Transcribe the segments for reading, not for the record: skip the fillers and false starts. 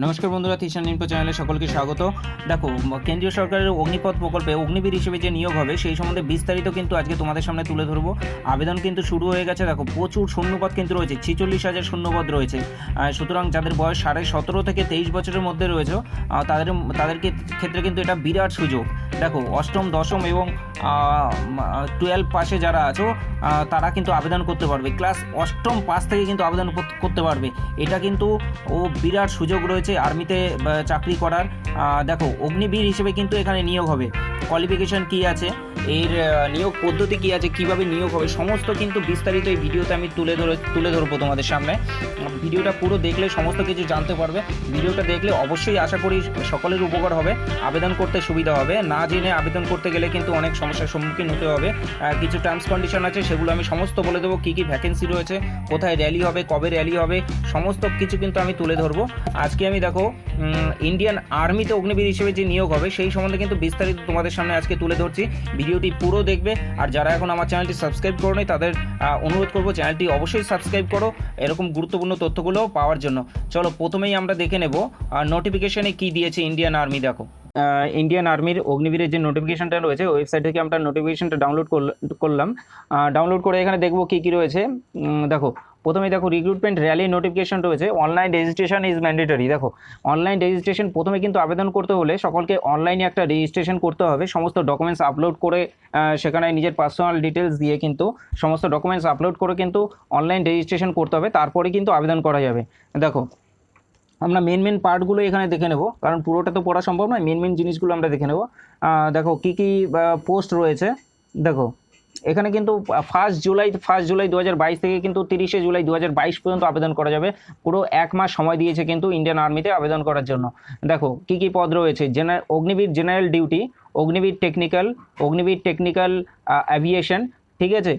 নমস্কার বন্ধুরা, তিশান ইনফো চ্যানেলে সকলকে স্বাগত। দেখো, কেন্দ্রীয় সরকারের অগ্নিপথ প্রকল্পে অগ্নিবীর হিসেবে যে নিয়োগ হবে সেই সম্বন্ধে বিস্তারিত কিন্তু আজকে তোমাদের সামনে তুলে ধরবো। আবেদন কিন্তু শুরু হয়ে গেছে। দেখো, প্রচুর শূন্যপদ কিন্তু রয়েছে, 46,000 শূন্যপদ রয়েছে। সুতরাং যাদের বয়স 17.5 থেকে 23 বছরের মধ্যে রয়েছে তাদেরকে ক্ষেত্রে কিন্তু এটা বিরাট সুযোগ। দেখো, অষ্টম, দশম এবং 12 পাশে যারা আছো তারা কিন্তু আবেদন করতে পারবে। ক্লাস অষ্টম পাস থেকে কিন্তু আবেদন করতে পারবে। এটা কিন্তু বিরাট সুযোগ রয়েছে আর্মিতে চাকরি করার। দেখো, অগ্নিবীর হিসেবে কিন্তু এখানে নিয়োগ হবে। কোয়ালিফিকেশন কী আছে, এর নিয়োগ পদ্ধতি কী আছে, কীভাবে নিয়োগ হবে, সমস্ত কিন্তু বিস্তারিত এই ভিডিওতে আমি তুলে ধরবো তোমাদের সামনে। ভিডিওটা পুরো দেখলে সমস্ত কিছু জানতে পারবে। ভিডিওটা দেখলে অবশ্যই আশা করি সকলের উপকার হবে, আবেদন করতে সুবিধা হবে। না জেনে আবেদন করতে গেলে কিন্তু অনেক সমস্যার সম্মুখীন হতে হবে। কিছু টার্মস কন্ডিশন আছে, সেগুলো আমি সমস্ত বলে দেবো। কী কী ভ্যাকেন্সি রয়েছে, কোথায় র্যালি হবে, কবে র্যালি হবে, সমস্ত কিছু কিন্তু আমি তুলে ধরবো। আজকে আমি দেখো ইন্ডিয়ান আর্মিতে অগ্নিবীর হিসেবে যে নিয়োগ হবে সেই সম্বন্ধে কিন্তু বিস্তারিত তোমাদের সামনে আজকে তুলে ধরছি। ভিডিওটি পুরো দেখবে। আর যারা এখন আমার চ্যানেলটি সাবস্ক্রাইব করোনি তাদের অনুরোধ করবো চ্যানেলটি অবশ্যই সাবস্ক্রাইব করো এরকম গুরুত্বপূর্ণ তথ্যগুলো পাওয়ার জন্য। চলো, প্রথমেই আমরা দেখে নেব নোটিফিকেশনে কী দিয়েছে ইন্ডিয়ান আর্মি। দেখো, ইন্ডিয়ান আর্মির অগ্নিবীরের যে নোটিফিকেশনটা রয়েছে ওয়েবসাইট থেকে আমরা নোটিফিকেশনটা ডাউনলোড করলাম। ডাউনলোড করে এখানে দেখবো কী কী রয়েছে। দেখো, প্রথমে দেখো রিক্রুটমেন্ট র্যালি নোটিফিকেশন রয়েছে। Online registration is mandatory. দেখো, অনলাইন রেজিস্ট্রেশন প্রথমে কিন্তু আবেদন করতে হলে সকলকে অনলাইনে একটা রেজিস্ট্রেশন করতে হবে। সমস্ত ডকুমেন্টস আপলোড করে সেখানে নিজের পার্সোনাল ডিটেলস দিয়ে কিন্তু সমস্ত ডকুমেন্টস আপলোড করে কিন্তু অনলাইন রেজিস্ট্রেশন করতে হবে, তারপরে কিন্তু আবেদন করা যাবে। দেখো, আমরা মেন পার্টগুলো এখানে দেখে নেব, কারণ পুরোটা তো পড়া সম্ভব নয়। মেন জিনিসগুলো আমরা দেখে নেব। দেখো কী কী পোস্ট রয়েছে। দেখো, এখানে কিন্তু 1 জুলাই 2022 থেকে কিন্তু 30 জুলাই 2022 পর্যন্ত আবেদন করা যাবে। পুরো 1 মাস সময় দিয়েছে কিন্তু ইন্ডিয়ান আর্মিতে আবেদন করার জন্য। দেখো কী কী পদ রয়েছে। Agniveer general duty, Agniveer technical aviation, ঠিক আছে,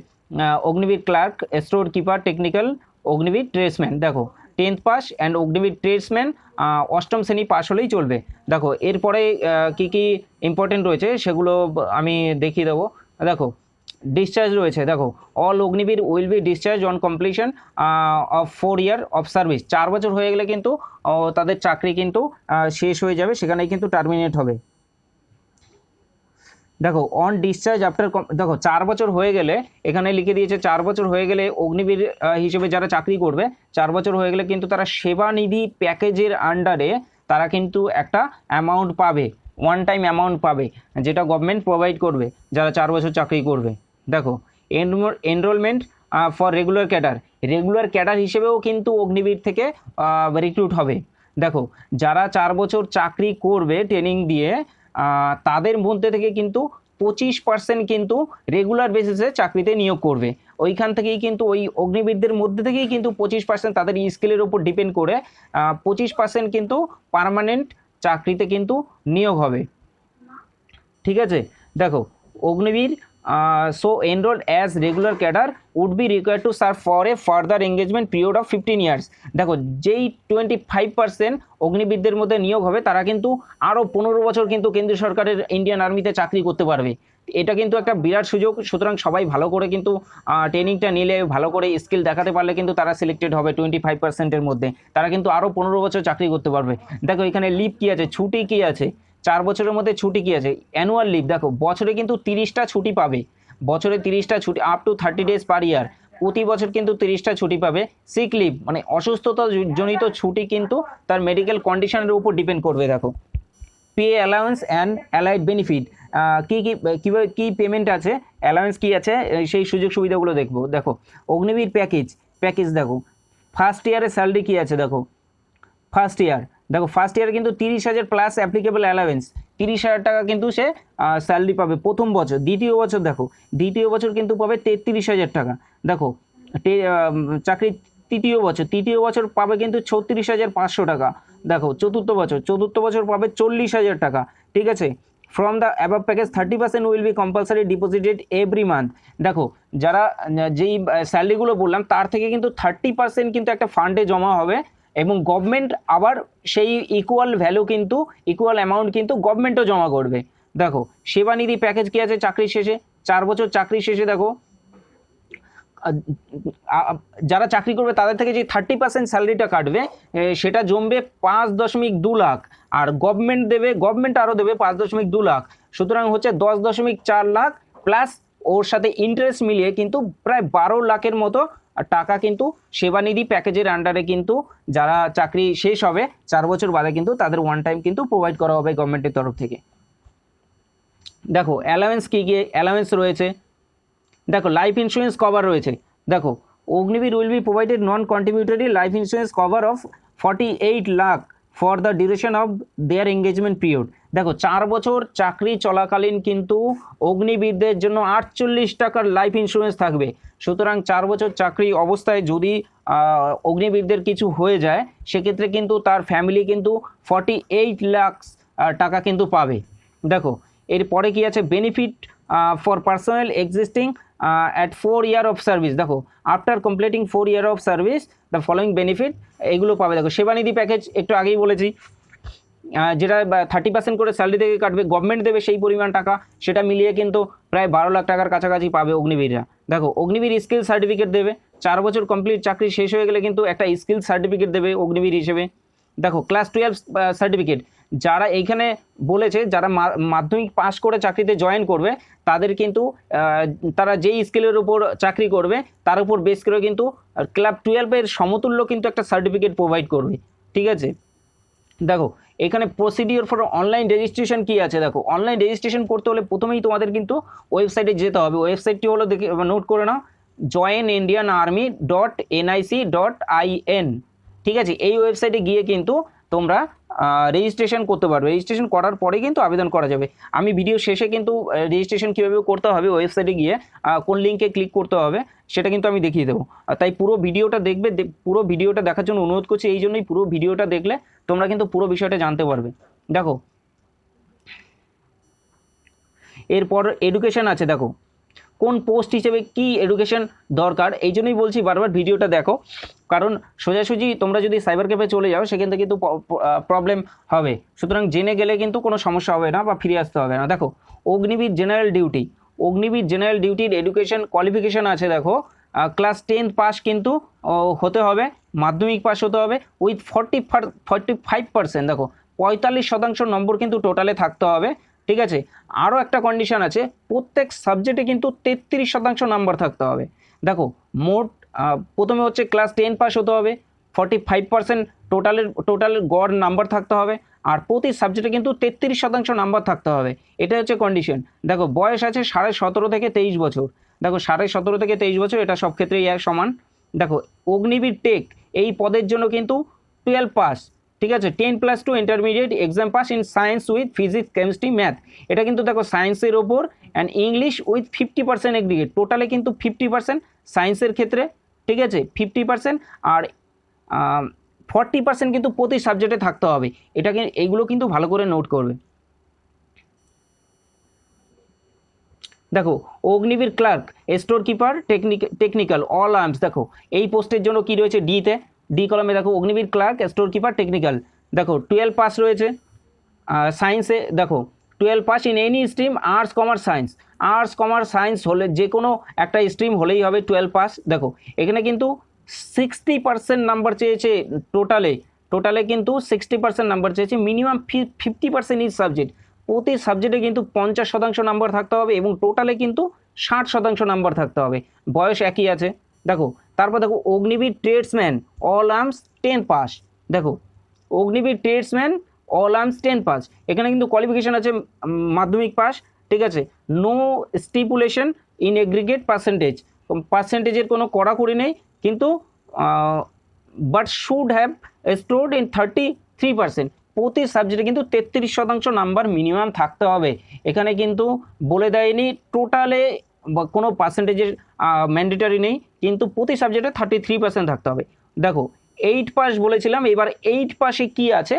Agniveer clerk, store keeper technical, Agniveer tradesman. দেখো, 10th pass and Agniveer tradesman অষ্টম শ্রেণী পাস হলেই চলবে। দেখো, এরপরে কী কী ইম্পর্টেন্ট রয়েছে সেগুলো আমি দেখিয়ে দেবো। দেখো, ডিসচার্জ রয়েছে। দেখো, all Agniveer will be discharge on completion of 4 year of service. 4 বছর হয়ে গেলে কিন্তু তাদের চাকরি কিন্তু শেষ হয়ে যাবে, সেখানেই কিন্তু টার্মিনেট হবে। দেখো, অন ডিসচার্জ আফটার, দেখো 4 বছর হয়ে গেলে, এখানে লিখে দিয়েছে 4 বছর হয়ে গেলে অগ্নিবীর হিসেবে যারা চাকরি করবে 4 বছর হয়ে গেলে কিন্তু তারা সেবানিধি প্যাকেজের আন্ডারে তারা কিন্তু একটা অ্যামাউন্ট পাবে, ওয়ান টাইম অ্যামাউন্ট পাবে, যেটা গভর্নমেন্ট প্রোভাইড করবে যারা 4 বছর চাকরি করবে। দেখো, এনরোলমেন্ট ফর রেগুলার ক্যাডার হিসেবেও কিন্তু অগ্নিবীর থেকে রিক্রুট হবে। দেখো, যারা 4 বছর চাকরি করবে ট্রেনিং দিয়ে তাদের মধ্যে থেকে কিন্তু 25% কিন্তু রেগুলার বেসিসে চাকরিতে নিয়োগ করবে। ওইখান থেকেই কিন্তু ওই অগ্নিবীরদের মধ্যে থেকেই কিন্তু 25% তাদের স্কিলের উপর ডিপেন্ড করে 25% কিন্তু পার্মানেন্ট চাকরিতে কিন্তু নিয়োগ হবে। ঠিক আছে। দেখো, Agniveer so enrol as regular cadre would be required to serve for a further engagement period of 15 years. দেখো, যেই 25% অগ্নিবীরদের মধ্যে নিয়োগ হবে তারা কিন্তু আরও 15 বছর কিন্তু কেন্দ্রীয় সরকারের ইন্ডিয়ান আর্মিতে চাকরি করতে পারবে। এটা কিন্তু একটা বিরাট সুযোগ। সুতরাং সবাই ভালো করে কিন্তু ট্রেনিংটা নিলে, ভালো করে স্কিল দেখাতে পারলে কিন্তু তারা সিলেক্টেড হবে। 25%-এর মধ্যে তারা কিন্তু আরও 15 বছর চাকরি করতে পারবে। দেখো, এখানে লিভ কী আছে, ছুটি কী আছে, 4 বছরের মধ্যে ছুটি কী আছে, অ্যানুয়াল লিভ। দেখো, বছরে কিন্তু 30টা ছুটি পাবে, বছরে 30টা ছুটি, আপ টু 30 ডেজ পার ইয়ার। প্রতি বছর কিন্তু 30টা ছুটি পাবে। সিক লিভ মানে অসুস্থতা জনিত ছুটি কিন্তু তার মেডিকেল কন্ডিশনের উপর ডিপেন্ড করবে। দেখো, pay allowance and allied benefit, কী কী কীভাবে কী পেমেন্ট আছে, অ্যালাউন্স কী আছে, সেই সুযোগ সুবিধাগুলো দেখবো। দেখো, অগ্নিবীর প্যাকেজ দেখো, ফার্স্ট ইয়ারের স্যালারি কী আছে। দেখো, ফার্স্ট ইয়ার কিন্তু 30,000 প্লাস অ্যাপ্লিকেবল অ্যালাউন্স, 30,000 টাকা কিন্তু সে স্যালারি পাবে প্রথম বছর। দ্বিতীয় বছর কিন্তু পাবে 33,000 টাকা। দেখো, চাকরির তৃতীয় বছর পাবে কিন্তু 36,500 টাকা। দেখো, চতুর্থ বছর পাবে 40,000 টাকা। ঠিক আছে। From the above package 30% will be compulsory deposited every month. দেখো, যারা যেই স্যালারিগুলো বললাম তার থেকে কিন্তু 30% কিন্তু একটা ফান্ডে জমা হবে, এবং গভর্নমেন্ট আবার সেই ইকুয়াল অ্যামাউন্ট কিন্তু গভর্নমেন্টও জমা করবে। দেখো, সেবানিধি প্যাকেজ কী আছে চাকরির শেষে, 4 বছর চাকরির শেষে। দেখো, আহ, যারা চাকরি করবে তাদের থেকে যে 30% স্যালারিটা কাটবে সেটা জমবে 5.2 লাখ, আর গভর্নমেন্ট আরও দেবে 5.2 লাখ, সুতরাং হচ্ছে 10.4 লাখ, প্লাস ওর সাথে ইন্টারেস্ট মিলিয়ে কিন্তু প্রায় 12 লাখের মতো টাকা কিন্তু সেবানিধি প্যাকেজের আন্ডারে কিন্তু যারা চাকরি শেষ হবে 4 বছর বাদে কিন্তু তাদের ওয়ান টাইম কিন্তু প্রোভাইড করা হবে গভর্নমেন্টের তরফ থেকে। দেখো অ্যালাওয়েন্স কী কী অ্যালাওয়েন্স রয়েছে, দেখো লাইফ ইন্স্যুরেন্স কভার রয়েছে। দেখো Agniveer will be provided non contributory life insurance cover of 48 lakh for the duration of their engagement period. দেখো 4 বছর চাকরি চলাকালীন কিন্তু অগ্নিবীরদের জন্য 48 টাকার লাইফ ইন্স্যুরেন্স থাকবে। সুতরাং 4 বছর চাকরি অবস্থায় যদি অগ্নিবীরদের কিছু হয়ে যায় সেক্ষেত্রে কিন্তু তার ফ্যামিলি কিন্তু 48 লাখ টাকা কিন্তু পাবে। দেখো এরপরে কি আছে, benefit for personal existing at 4 year of service. দেখো after completing 4 year of service the following benefit এগুলো পাবে। দেখো সেবানিধি প্যাকেজ একটু আগেই বলেছি, যেটা 30% করে স্যালারি থেকে কাটবে, গভর্নমেন্ট দেবে সেই পরিমাণ টাকা, সেটা মিলিয়ে কিন্তু প্রায় 12 লাখ টাকার কাছাকাছি পাবে অগ্নিবীররা। দেখো অগ্নিবীর স্কিল সার্টিফিকেট দেবে, 4 বছর কমপ্লিট চাকরি শেষ হয়ে গেলে কিন্তু একটা স্কিল সার্টিফিকেট দেবে অগ্নিবীর হিসেবে। দেখো ক্লাস 12 সার্টিফিকেট, যারা এইখানে বলেছে যারা মাধ্যমিক পাস করে চাকরিতে জয়েন করবে তাদের কিন্তু তারা যেই স্কিলের উপর চাকরি করবে তার উপর বেস করে কিন্তু ক্লাস 12-এর সমতুল্য কিন্তু একটা সার্টিফিকেট প্রোভাইড করবে। ঠিক আছে, দেখো এখানে প্রসিডিওর ফর অনলাইন রেজিস্ট্রেশন কি আছে। দেখো অনলাইন রেজিস্ট্রেশন করতে হলে প্রথমেই তোমাদের কিন্তু ওয়েবসাইটে যেতে হবে। ওয়েবসাইটটি হলো দেখে নোট করে নাও, joinindianarmy.nic.in। ঠিক আছে, এই ওয়েবসাইটে গিয়ে কিন্তু তোমরা রেজিস্ট্রেশন করতে পারবে। রেজিস্ট্রেশন করার পরে কিন্তু আবেদন করা যাবে। আমি ভিডিও শেষে কিন্তু রেজিস্ট্রেশন কীভাবে করতে হবে ওয়েবসাইটে গিয়ে কোন লিঙ্কে ক্লিক করতে হবে সেটা কিন্তু আমি দেখিয়ে দেবো। তাই পুরো ভিডিওটা দেখবে, পুরো ভিডিওটা দেখার জন্য অনুরোধ করছি। এই জন্যই পুরো ভিডিওটা দেখলে তোমরা কিন্তু পুরো বিষয়টা জানতে পারবে। দেখো এরপর এডুকেশন আছে, দেখো কোন পোস্ট হিসেবে কি এডুকেশন দরকার, এই জন্যই বলছি বারবার ভিডিওটা দেখো, কারণ সোজাসুজি তোমরা যদি সাইবার ক্যাফে চলে যাও সেখান থেকে কিন্তু প্রবলেম হবে। সুতরাং জেনে গেলে কিন্তু কোনো সমস্যা হবে না বা ফিরে আসতে হবে না। দেখো Agniveer general duty, Agniveer general ডিউটির এডুকেশন কোয়ালিফিকেশান আছে। দেখো ক্লাস 10 পাস কিন্তু হতে হবে, মাধ্যমিক পাস হতে হবে উইথ 45%। দেখো 45% নম্বর কিন্তু টোটালে থাকতে হবে। ঠিক আছে, আরও একটা কন্ডিশন আছে, প্রত্যেক সাবজেক্টে কিন্তু 33% নাম্বার থাকতে হবে। দেখো মোট প্রথমে হচ্ছে ক্লাস 10 পাস হতে হবে, 45% টোটালের গড় নাম্বার থাকতে হবে, আর প্রতি সাবজেক্টে কিন্তু 33% নাম্বার থাকতে হবে। এটা হচ্ছে কন্ডিশন। দেখো বয়স আছে 17.5 থেকে 23 বছর। দেখো 17.5 থেকে 23 বছর, এটা সব ক্ষেত্রেই এক সমান। দেখো অগ্নিবীর টেক এই পদের জন্য কিন্তু 12 পাস। ঠিক আছে, 10+2 intermediate exam pass in science with physics chemistry math. এটা কিন্তু দেখো সায়েন্সের ওপর, অ্যান্ড ইংলিশ উইথ 50% এগ্রিগেট। টোটালে কিন্তু 50% সায়েন্সের ক্ষেত্রে। ঠিক আছে 50%, আর 40% কিন্তু প্রতি সাবজেক্টে থাকতে হবে। এটাকে এইগুলো কিন্তু ভালো করে নোট করবে। দেখো Agniveer clerk, store keeper, technical, all arms. দেখো এই পোস্টের জন্য কি রয়েছে ডি কলমে। দেখো Agniveer clerk, store keeper, technical. দেখো 12 পাস রয়েছে সায়েন্সে। দেখো 12 pass in any stream, arts commerce science. Arts commerce science হলে যে কোনো একটা স্ট্রিম হলেই হবে 12 পাস। দেখো এখানে কিন্তু 60% নাম্বার চেয়েছে টোটালে কিন্তু 60% নাম্বার চেয়েছে, মিনিমাম 50% ইজ সাবজেক্ট। প্রতি সাবজেক্টে কিন্তু 50% নাম্বার থাকতে হবে এবং টোটালে কিন্তু 60% নাম্বার থাকতে হবে। বয়স একই আছে। দেখো তারপর দেখো Agniveer tradesman, all arms 10 pass. দেখো Agniveer tradesman, all arms 10 pass. এখানে কিন্তু কোয়ালিফিকেশান আছে মাধ্যমিক পাস। ঠিক আছে, নো স্টিপুলেশন ইন এগ্রিগেট পার্সেন্টেজের কোনো কড়াকড়ি নেই, কিন্তু but should have scored in 33%। প্রতি সাবজেক্টে কিন্তু 33% নাম্বার মিনিমাম থাকতে হবে। এখানে কিন্তু বলে দেয়নি টোটালে কোনো পার্সেন্টেজের ম্যান্ডেটারি নেই, কিন্তু প্রতি সাবজেক্টে 33% থাকতে হবে। দেখো 8 পাস বলেছিলাম, এবার 8 পাসে কি আছে,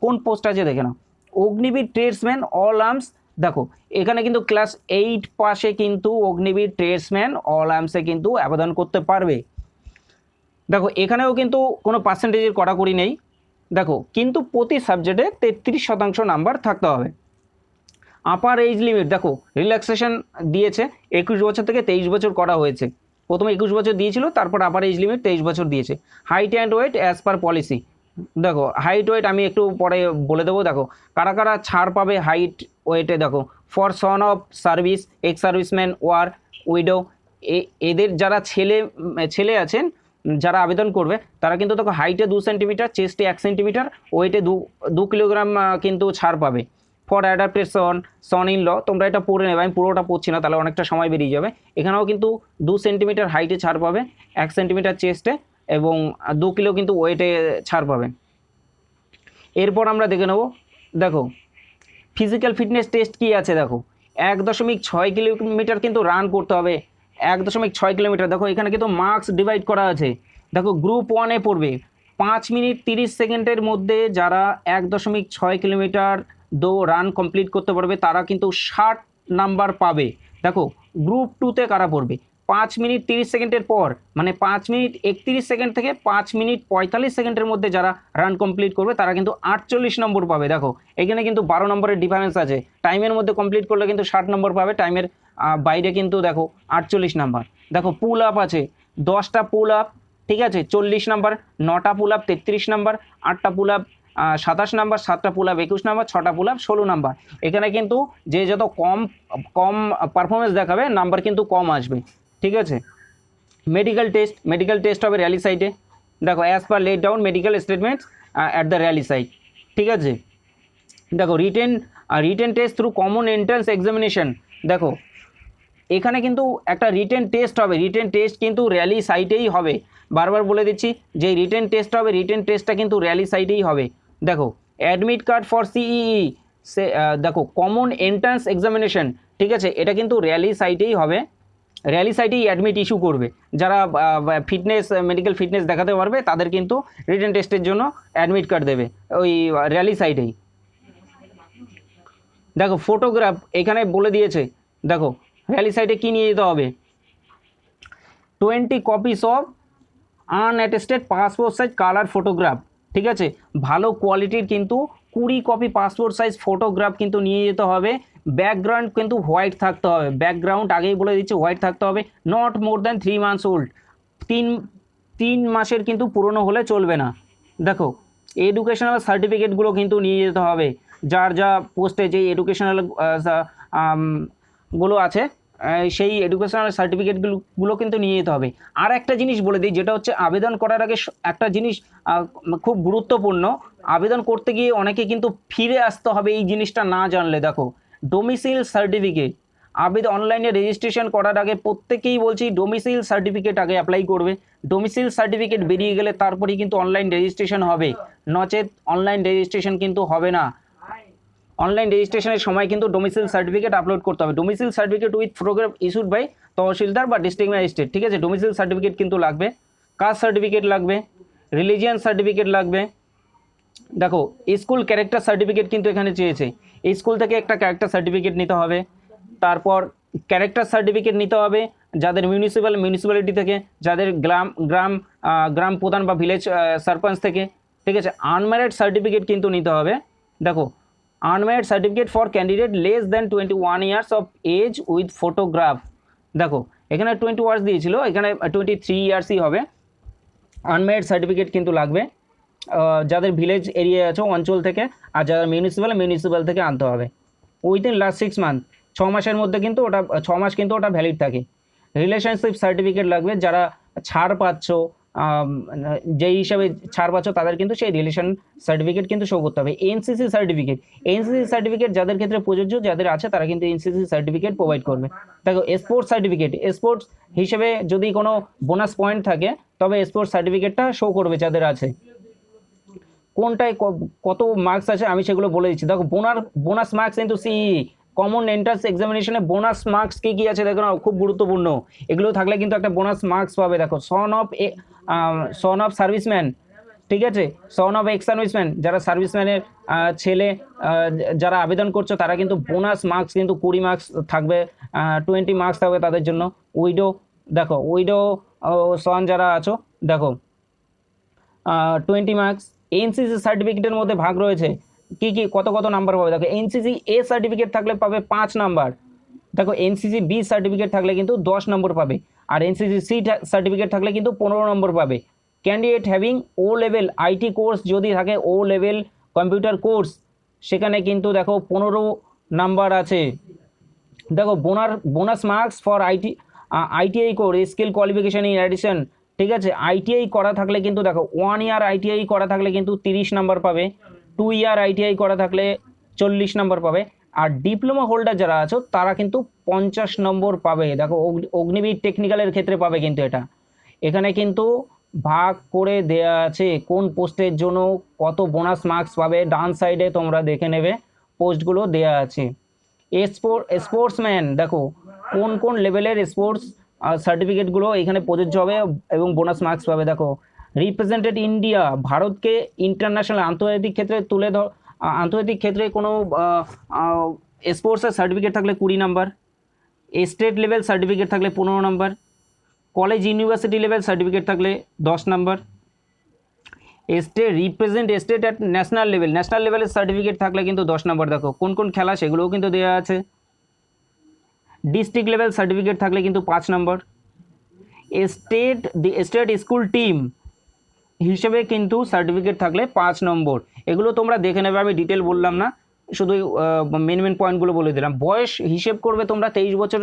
কোন পোস্ট আছে দেখে নাও। Agniveer tradesman, all arms. দেখো এখানে কিন্তু ক্লাস 8 পাসে কিন্তু অগ্নিবীর ট্রেডসম্যান, অল আর্মসে কিন্তু আবেদন করতে পারবে। দেখো এখানেও কিন্তু কোনো পার্সেন্টেজের কড়াকড়ি নেই। দেখো কিন্তু প্রতি সাবজেক্টে 33% নাম্বার থাকতে হবে। আপার এজ লিমিট দেখো রিল্যাক্সেশন দিয়েছে, 21 বছর থেকে 23 বছর করা হয়েছে। প্রথমে 21 বছর দিয়েছিল, তারপর আবার এজ লিমিট 23 বছর দিয়েছে। Height and weight as per policy, দেখো হাইট ওয়েট আমি একটু পরে বলে দেবো। দেখো কারা কারা ছাড় পাবে হাইট ওয়েটে, দেখো for son of service, ex serviceman war widow, এদের যারা ছেলে আছেন যারা আবেদন করবে তারা কিন্তু দেখো হাইটে 2 সেন্টিমিটার, চেস্টে 1 সেন্টিমিটার, ওয়েটে 2 কিলোগ্রাম কিন্তু ছাড় পাবে। For adaptation son in law, তোমরা এটা পড়ে নেবে, আমি পুরোটা পড়ছি না তাহলে অনেকটা সময় বেরিয়ে যাবে। এখানেও কিন্তু 2 সেন্টিমিটার হাইটে ছাড় পাবে, 1 সেন্টিমিটার চেস্টে এবং 2 কিলো কিন্তু ওয়েটে ছাড় পাবে। এরপর আমরা দেখে নেব, দেখো ফিজিক্যাল ফিটনেস টেস্ট কি আছে। দেখো 1.6 কিলোমিটার কিন্তু রান করতে হবে, 1.6 কিলোমিটার। দেখো এখানে কিন্তু মার্কস ডিভাইড করা আছে। দেখো গ্রুপ 1-এ পড়বে 5 মিনিট 30 সেকেন্ডের মধ্যে যারা 1.6 কিলোমিটার রান কমপ্লিট করতে পারবে তারা কিন্তু 60 নাম্বার পাবে। দেখো গ্রুপ 2-তে কারা পড়বে 5 মিনিট 30 সেকেন্ডের পর, মানে 5 মিনিট 31 সেকেন্ড থেকে 5 মিনিট 45 সেকেন্ডের মধ্যে যারা রান কমপ্লিট করবে তারা কিন্তু 48 নম্বর পাবে। দেখো এখানে কিন্তু 12 নম্বরের ডিফারেন্স আছে, টাইমের মধ্যে কমপ্লিট করলে কিন্তু 60 নম্বর পাবে, টাইমের বাইরে কিন্তু দেখো 48 নাম্বার। দেখো পুল আপ আছে 10টা পুল আপ, ঠিক আছে 40 নাম্বার, 9টা পুল আপ 33 নাম্বার, 8টা পুল আপ 27 নাম্বার, 7টা পুল আপ 21 নাম্বার, 6টা পুল আপ 16 নাম্বার। এখানে কিন্তু যে যত কম পারফরমেন্স দেখাবে নাম্বার কিন্তু কম আসবে, ঠিক আছে। মেডিকেল টেস্ট হবে র্যালি সাইটে। দেখো as per laid down medical statements at the rally site, ঠিক আছে। দেখো written test through common entrance examination. দেখো এখানে কিন্তু একটা রিটেন টেস্ট হবে, রিটেন টেস্ট কিন্তু র্যালি সাইটেই হবে। বারবার বলে দিচ্ছি যে রিটেন টেস্ট হবে, রিটেন টেস্টটা কিন্তু র্যালি সাইটেই হবে। দেখো অ্যাডমিট কার্ড ফর সিইই, দেখো কমন এন্ট্রান্স এক্সামিনেশন, ঠিক আছে, এটা কিন্তু র্যালি সাইটেই হবে, র্যালি সাইটেই অ্যাডমিট ইস্যু করবে। যারা মেডিকেল ফিটনেস দেখাতে পারবে তাদের কিন্তু রিটেন টেস্টের জন্য অ্যাডমিট কার্ড দেবে ওই র্যালি সাইটেই। দেখো ফটোগ্রাফ এখানে বলে দিয়েছে, দেখো র্যালি সাইটে কী নিয়ে যেতে হবে, 20 copies of unattested passport size colour photograph, ঠিক আছে, ভালো কোয়ালিটির কিন্তু 20 কপি পাসপোর্ট সাইজ ফটোগ্রাফ কিন্তু নিয়ে যেতে হবে। ব্যাকগ্রাউন্ড কিন্তু হোয়াইট থাকতে হবে, ব্যাকগ্রাউন্ড আগেই বলে দিচ্ছি হোয়াইট থাকতে হবে। Not more than 3 months old, 3 মাসের কিন্তু পুরনো হলে চলবে না। দেখো এডুকেশনাল সার্টিফিকেটগুলো কিন্তু নিয়ে যেতে হবে, যার যা পোস্টে যেই এডুকেশনাল গুলো আছে সেই এডুকেশনাল সার্টিফিকেটগুলো কিন্তু নিয়ে যেতে হবে। আর একটা জিনিস বলে দিই, যেটা হচ্ছে আবেদন করার আগে একটা জিনিস খুব গুরুত্বপূর্ণ, আবেদন করতে গিয়ে অনেকে কিন্তু ফিরে আসতে হবে এই জিনিসটা না জানলে। দেখো ডোমিসাইল সার্টিফিকেট, অনলাইনে রেজিস্ট্রেশন করার আগে প্রত্যেকেই বলছি ডোমিসাইল সার্টিফিকেট আগে অ্যাপ্লাই করবে। ডোমিসাইল সার্টিফিকেট বেরিয়ে গেলে তারপরেই কিন্তু অনলাইন রেজিস্ট্রেশন হবে, নচেত অনলাইন রেজিস্ট্রেশন কিন্তু হবে না। অনলাইন রেজিস্ট্রেশনের সময় কিন্তু ডোমিসাইল সার্টিফিকেট আপলোড করতে হবে। Domicile certificate with photograph issued by tehsildar বা ডিস্ট্রিক্ট ম্যাজিস্ট্রেট, ঠিক আছে। ডোমিসাইল সার্টিফিকেট কিন্তু লাগবে, কাস্ট সার্টিফিকেট লাগবে, রিলিজিয়ান সার্টিফিকেট লাগবে। দেখো স্কুল ক্যারেক্টার সার্টিফিকেট কিন্তু এখানে চেয়েছে, এই স্কুল থেকে একটা ক্যারেক্টার সার্টিফিকেট নিতে হবে। তারপর ক্যারেক্টার সার্টিফিকেট নিতে হবে যাদের মিউনিসিপ্যালিটি থেকে, যাদের গ্রাম প্রধান বা ভিলেজ সারপঞ্চ থেকে, ঠিক আছে। আনম্যারিড সার্টিফিকেট কিন্তু নিতে হবে। দেখো unmarried certificate for candidate less than 21 years of age with photograph. দেখো এখানে 20 ইয়ার্স দিয়েছিল, এখানে 23 ইয়ার্সই হবে। আনম্যারিড সার্টিফিকেট কিন্তু লাগবে যাদের ভিলেজ এরিয়া আছে অঞ্চল থেকে, আর যারা মিউনিসিপ্যাল থেকে আনতে হবে। উইদিন লাস্ট 6 মান্থ, 6 মাসের মধ্যে কিন্তু ওটা 6 মাস কিন্তু ওটা ভ্যালিড থাকে। রিলেশনশিপ সার্টিফিকেট লাগবে, যারা ছাড় পাচ্ছ যেই হিসাবে ছাড় পাচ্ছ তাদের কিন্তু সেই রিলেশন সার্টিফিকেট কিন্তু শো করতে হবে। এনসিসি সার্টিফিকেট যাদের ক্ষেত্রে প্রযোজ্য, যাদের আছে তারা কিন্তু এনসিসি সার্টিফিকেট প্রোভাইড করবে। দেখো স্পোর্টস সার্টিফিকেট, স্পোর্টস হিসেবে যদি কোনো বোনাস পয়েন্ট থাকে তবে স্পোর্টস সার্টিফিকেটটা শো করবে যাদের আছে। কোনটায় কত মার্কস আছে আমি সেগুলো বলে দিচ্ছি। দেখো বোনাস মার্কস কিন্তু সিই কমন এন্ট্রান্স এক্সামিনেশনে বোনাস মার্কস কী আছে দেখো না, খুব গুরুত্বপূর্ণ। এগুলো থাকলে কিন্তু একটা বোনাস মার্কস পাবে। দেখো সন অফ সার্ভিসম্যান, ঠিক আছে, সন অফ এক্স সার্ভিসম্যান, যারা সার্ভিসম্যানের ছেলে যারা আবেদন করছো তারা কিন্তু বোনাস মার্কস কিন্তু 20 মার্কস থাকবে, 20 মার্কস থাকবে তাদের জন্য। দেখো উইডো সন যারা আছো দেখো 20 মার্কস। এনসিসি সার্টিফিকেটের মধ্যে ভাগ রয়েছে, কি কত নাম্বার পাবে। দেখো এনসিসি এ সার্টিফিকেট থাকলে পাবে 5 নাম্বার, দেখো এনসিসি বি সার্টিফিকেট থাকলে কিন্তু 10 নম্বর পাবে। আর এনসিসি সি সার্টিফিকেট থাকলে কিন্তু 15 নম্বর পাবে। Candidate having O level IT course যদি থাকে, ও লেভেল কম্পিউটার কোর্স, সেখানে কিন্তু দেখো 15 নাম্বার আছে। দেখো bonus marks for ITI course skill qualification in addition, ঠিক আছে। আইটিআই করা থাকলে কিন্তু দেখো 1 ইয়ার আইটিআই করা থাকলে কিন্তু 30 নাম্বার পাবে, 2 ইয়ার আইটিআই করা থাকলে 40 নাম্বার পাবে, আর ডিপ্লোমা হোল্ডার যারা আছো তারা কিন্তু 50 নম্বর পাবে। দেখো অগ্নিবীর টেকনিক্যালের ক্ষেত্রে পাবে কিন্তু এটা। এখানে কিন্তু ভাগ করে দেয়া আছে কোন পোস্টের জন্য কত বোনাস মার্কস পাবে, ডান সাইডে তোমরা দেখে নেবে পোস্টগুলো দেয়া আছে। স্পোর্টসম্যান, দেখো কোন কোন লেভেলের স্পোর্টস সার্টিফিকেটগুলো এখানে প্রযোজ্য হবে এবং বোনাস মার্কস পাবে। দেখো রিপ্রেজেন্টেড ইন্ডিয়া, ভারতকে ইন্টারন্যাশনাল আন্তর্জাতিক ক্ষেত্রে তুলে ধর, আন্তর্জাতিক ক্ষেত্রে কোনো স্পোর্টসের সার্টিফিকেট থাকলে 20 নাম্বার, স্টেট লেভেল সার্টিফিকেট থাকলে 15 number, college university level certificate থাকলে 10 number, represent stayed at national লেভেলের সার্টিফিকেট থাকলে কিন্তু 10 নাম্বার। দেখো কোন কোন খেলা সেগুলোও কিন্তু দেওয়া আছে। ডিস্ট্রিক্ট লেভেল সার্টিফিকেট থাকলে কিন্তু 5 নাম্বার। স্টেট স্কুল টিম হিসেবে কিন্তু সার্টিফিকেট থাকলে 5 নম্বর। এগুলো তোমরা দেখে নেবে, আমি ডিটেল বললাম না, শুধু মেন পয়েন্টগুলো বলে দিলাম। বয়স হিসেব করবে তোমরা 23 বছর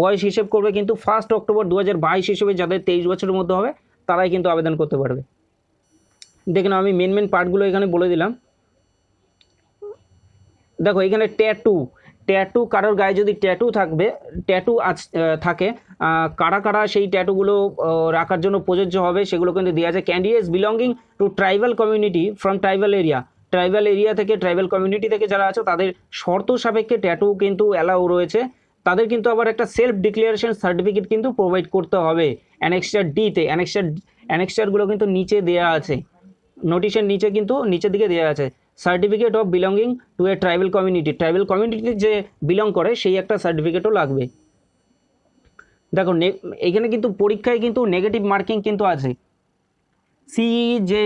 বয়স হিসেব করবে কিন্তু 1 অক্টোবর 2022 হিসেবে যাদের 23 বছরের মধ্যে হবে তারাই কিন্তু আবেদন করতে পারবে। দেখে নাও আমি মেন পার্টগুলো এখানে বলে দিলাম। দেখো এখানে ট্যাটু কারোর গায়ে যদি ট্যাটু থাকে, কারা কারা সেই ট্যাটুগুলো রাখার জন্য প্রযোজ্য হবে সেগুলো কিন্তু দেওয়া আছে। Candidates belonging to tribal community from tribal area থেকে, ট্রাইবাল কমিউনিটি থেকে যারা আছে তাদের শর্ত সাপেক্ষে ট্যাটু কিন্তু অ্যালাউ রয়েছে। তাদের কিন্তু আবার একটা সেলফ ডিক্লারেশন সার্টিফিকেট কিন্তু প্রোভাইড করতে হবে অ্যানেক্সার ডিতে। অ্যানেক্সারগুলো কিন্তু নিচে দেওয়া আছে, নোটিশের নিচে কিন্তু নিচের দিকে দেওয়া আছে। Certificate of belonging to A tribal community যে বিলং করে সেই একটা সার্টিফিকেটও লাগবে। দেখো এখানে কিন্তু পরীক্ষায় কিন্তু নেগেটিভ মার্কিং কিন্তু আছে। সিই যে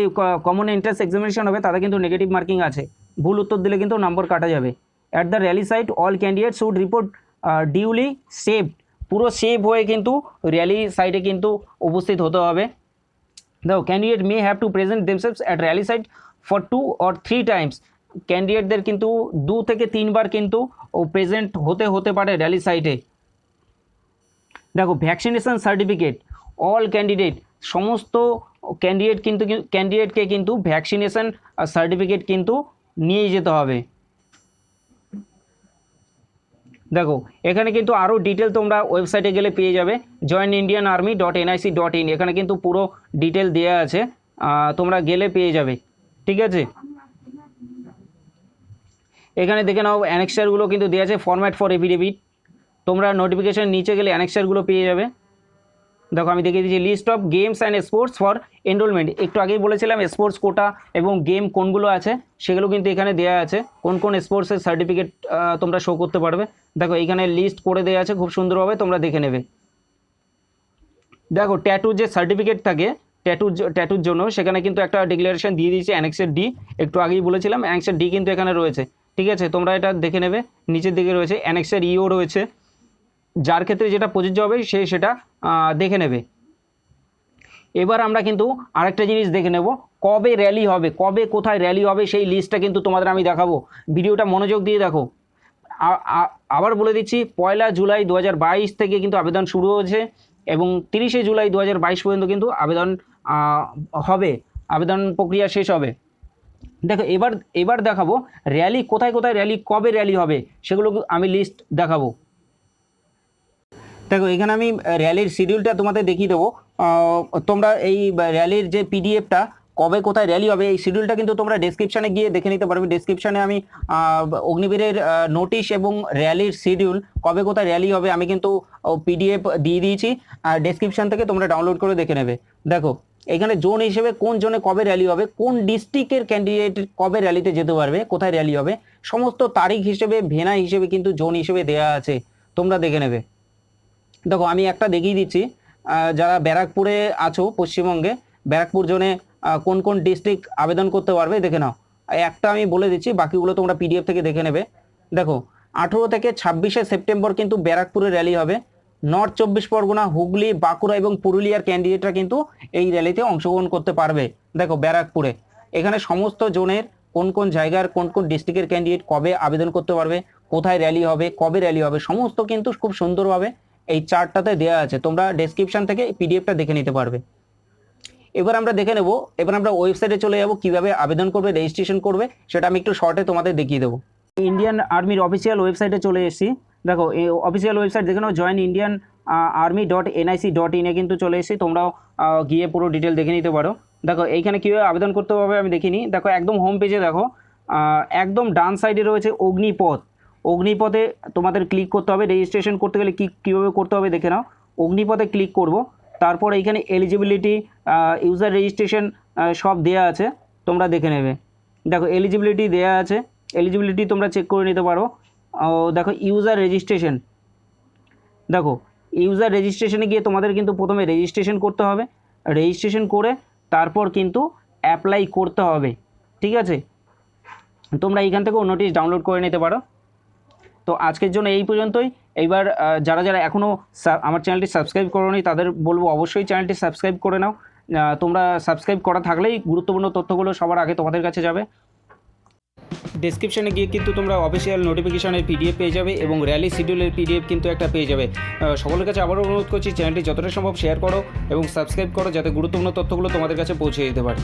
কমন এন্ট্রান্স এক্সামিনেশন হবে তাতে কিন্তু নেগেটিভ মার্কিং আছে, ভুল উত্তর দিলে কিন্তু নাম্বার কাটা যাবে। At the rally site all candidate should report duly saved, পুরো সেভ হয়ে কিন্তু র্যালি সাইটে কিন্তু উপস্থিত হতে হবে। দেখো candidate may have to present themselves at rally site for 2 or 3 times, ক্যান্ডিডেটদের কিন্তু 2 থেকে 3 বার কিন্তু প্রেজেন্ট হতে পারে র্যালি সাইটে। দেখো ভ্যাকসিনেশন সার্টিফিকেট, অল ক্যান্ডিডেট, সমস্ত ক্যান্ডিডেটকে কিন্তু ভ্যাকসিনেশন সার্টিফিকেট কিন্তু নিয়ে যেতে হবে। দেখো এখানে কিন্তু আরও ডিটেল তোমরা ওয়েবসাইটে গেলে পেয়ে যাবে, joinindianarmy.nic.in, এখানে কিন্তু পুরো ডিটেল দেওয়া আছে, তোমরা গেলে পেয়ে যাবে, ঠিক আছে। এখানে দেখে নাও অ্যানেক্সারগুলো কিন্তু দেওয়া আছে, ফরম্যাট ফর এফিডেভিট, তোমরা নোটিফিকেশন নিচে গেলে অ্যানেক্সারগুলো পেয়ে যাবে। দেখো আমি দেখিয়ে দিচ্ছি list of games and sports for enrolment, একটু আগেই বলেছিলাম স্পোর্টস কোটা এবং গেম কোনগুলো আছে সেগুলো কিন্তু এখানে দেওয়া আছে, কোন কোন স্পোর্টসের সার্টিফিকেট তোমরা শো করতে পারবে। দেখো এখানে লিস্ট করে দেওয়া আছে, খুব সুন্দরভাবে তোমরা দেখে নেবে। দেখো ট্যাটুর যে সার্টিফিকেট থাকে ট্যাটুর জন্য সেখানে কিন্তু একটা ডিক্লারেশন দিয়ে দিয়েছে অ্যানেক্সার ডি, একটু আগেই বলেছিলাম অ্যানেক্সার ডি কিন্তু এখানে রয়েছে, ঠিক আছে। তোমরা এটা দেখে নেবে, নিচের দিকে রয়েছে অ্যানেক্সার ইও রয়েছে, যার ক্ষেত্রে যেটা প্রযোজ্য হবে সেটা দেখে নেবে। এবার আমরা কিন্তু আরেকটা জিনিস দেখে নেব, কবে র্যালি হবে, কবে কোথায় র্যালি হবে সেই লিস্টটা কিন্তু তোমাদের আমি দেখাবো, ভিডিওটা মনোযোগ দিয়ে দেখো। আবার বলে দিচ্ছি 1 জুলাই 2022 থেকে কিন্তু আবেদন শুরু হয়েছে এবং 30 জুলাই 2022 পর্যন্ত কিন্তু আবেদন হবে, আবেদন প্রক্রিয়া শেষ হবে। দেখো এবার দেখাবো র্যালি কোথায় র্যালি, কবে র্যালি হবে সেগুলো আমি লিস্ট দেখাবো। দেখো এখানে আমি র্যালির শিডিউলটা তোমাদের দেখিয়ে দেবো, তোমরা এই র্যালির যে পিডিএফটা কবে কোথায় র্যালি হবে এই শিডিউলটা কিন্তু তোমরা ডেসক্রিপশানে গিয়ে দেখে নিতে পারবে। ডেসক্রিপশানে আমি অগ্নিবীরের নোটিশ এবং র্যালির শিডিউল কবে কোথায় র্যালি হবে আমি কিন্তু পিডিএফ দিয়ে দিয়েছি, আর ডেসক্রিপশান থেকে তোমরা ডাউনলোড করে দেখে নেবে। দেখো এখানে জোন হিসেবে কোন জোনে কবে র্যালি হবে, কোন ডিস্ট্রিক্টের ক্যান্ডিডেট কবে র্যালিতে যেতে পারবে, কোথায় র্যালি হবে, সমস্ত তারিখ হিসেবে ভেনা হিসেবে কিন্তু জোন হিসেবে দেওয়া আছে, তোমরা দেখে নেবে। দেখো আমি একটা দেখিয়ে দিচ্ছি, যারা ব্যারাকপুরে আছো পশ্চিমবঙ্গে, ব্যারাকপুর জোনে কোন কোন ডিস্ট্রিক্ট আবেদন করতে পারবে দেখে নাও, একটা আমি বলে দিচ্ছি, বাকিগুলো তোমরা পিডিএফ থেকে দেখে নেবে। দেখো 18 থেকে 26 সেপ্টেম্বর কিন্তু ব্যারাকপুরে র্যালি হবে, নর্থ 24 পরগনা, হুগলি, বাঁকুড়া এবং পুরুলিয়ার ক্যান্ডিডেটরা কিন্তু এই র্যালিতে অংশগ্রহণ করতে পারবে। দেখো ব্যারাকপুরে এখানে সমস্ত জোনের কোন কোন জায়গার কোন কোন ডিস্ট্রিক্টের ক্যান্ডিডেট কবে আবেদন করতে পারবে, কোথায় র্যালি হবে, কবে র্যালি হবে, সমস্ত কিন্তু খুব সুন্দরভাবে এই চার্টটাতে দেওয়া আছে। তোমরা ডেসক্রিপশন থেকে পিডিএফটা দেখে নিতে পারবে। এবার আমরা দেখে নেব, এবার আমরা ওয়েবসাইটে চলে যাব, কিভাবে আবেদন করবে, রেজিস্ট্রেশন করবে সেটা আমি একটু শর্টে তোমাদের দেখিয়ে দেবো। ইন্ডিয়ান আর্মির অফিসিয়াল ওয়েবসাইটে চলে এসেছি। দেখো এই অফিসিয়াল ওয়েবসাইট দেখে নাও, joinindianarmy.nic.in এ কিন্তু চলে এসেছি। তোমরাও গিয়ে পুরো ডিটেল দেখে নিতে পারো। দেখো এইখানে কীভাবে আবেদন করতে হবে আমি দেখিনি। দেখো একদম হোম পেজে দেখো একদম ডান সাইডে রয়েছে অগ্নিপথ। অগ্নিপথে তোমাদের ক্লিক করতে হবে। রেজিস্ট্রেশন করতে গেলে কীভাবে করতে হবে দেখে নাও। অগ্নিপথে ক্লিক করব, তারপর এইখানে এলিজিবিলিটি, ইউজার রেজিস্ট্রেশন সব দেয়া আছে, তোমরা দেখে নেবে। দেখো এলিজিবিলিটি দেয়া আছে, এলিজিবিলিটি তোমরা চেক করে নিতে পারো। দেখো ইউজার রেজিস্ট্রেশন, দেখো ইউজার রেজিস্ট্রেশনে গিয়ে তোমাদের কিন্তু প্রথমে রেজিস্ট্রেশন করতে হবে। রেজিস্ট্রেশন করে তারপর কিন্তু অ্যাপ্লাই করতে হবে, ঠিক আছে। তোমরা এইখান থেকেও নোটিশ ডাউনলোড করে নিতে পারো। তো আজকের জন্য এই পর্যন্তই। এইবার যারা যারা এখনও আমার চ্যানেলটি সাবস্ক্রাইব করোনি তাদের বলবো অবশ্যই চ্যানেলটি সাবস্ক্রাইব করে নাও। তোমরা সাবস্ক্রাইব করা থাকলেই গুরুত্বপূর্ণ তথ্যগুলো সবার আগে তোমাদের কাছে যাবে। ডেসক্রিপশনে গিয়ে কিন্তু তোমরা অফিসিয়াল নোটিফিকেশনের পিডিএফ পেয়ে যাবে এবং র্যালি শিডিউলের পিডিএফ কিন্তু একটা পেয়ে যাবে। সকলের কাছে আবারও অনুরোধ করছি, চ্যানেলটি যতটা সম্ভব শেয়ার করো এবং সাবস্ক্রাইব করো, যাতে গুরুত্বপূর্ণ তথ্যগুলো তোমাদের কাছে পৌঁছে যেতে পারে।